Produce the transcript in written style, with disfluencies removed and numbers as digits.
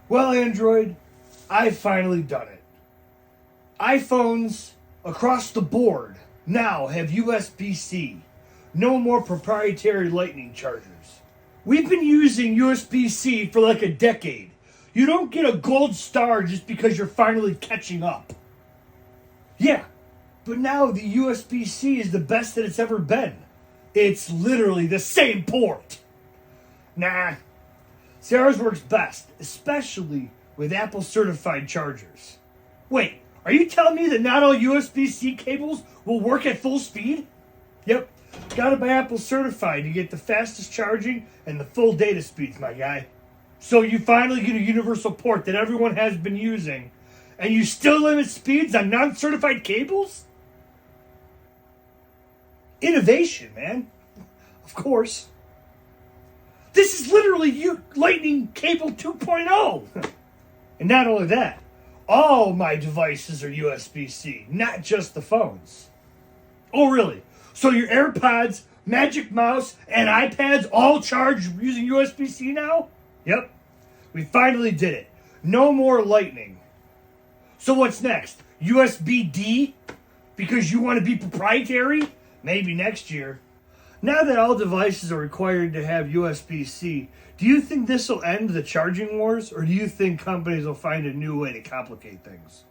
Well, Android, I've finally done it. iPhones across the board now have USB-C. No more proprietary lightning chargers. We've been using USB-C for like a decade. You don't get a gold star just because you're finally catching up. Yeah, but now the USB-C is the best that it's ever been. It's literally the same port. Nah. See, ours works best, especially with Apple certified chargers. Wait, are you telling me that not all USB-C cables will work at full speed? Yep, gotta buy Apple certified to get the fastest charging and the full data speeds, my guy. So you finally get a universal port that everyone has been using, and you still limit speeds on non-certified cables? Innovation, man. Of course. This is literally Lightning Cable 2.0. And not only that, all my devices are USB-C, not just the phones. Oh, really? So your AirPods, Magic Mouse, and iPads all charge using USB-C now? Yep. We finally did it. No more Lightning. So what's next? USB-D? Because you want to be proprietary? Maybe next year. Now that all devices are required to have USB-C, do you think this will end the charging wars, or do you think companies will find a new way to complicate things?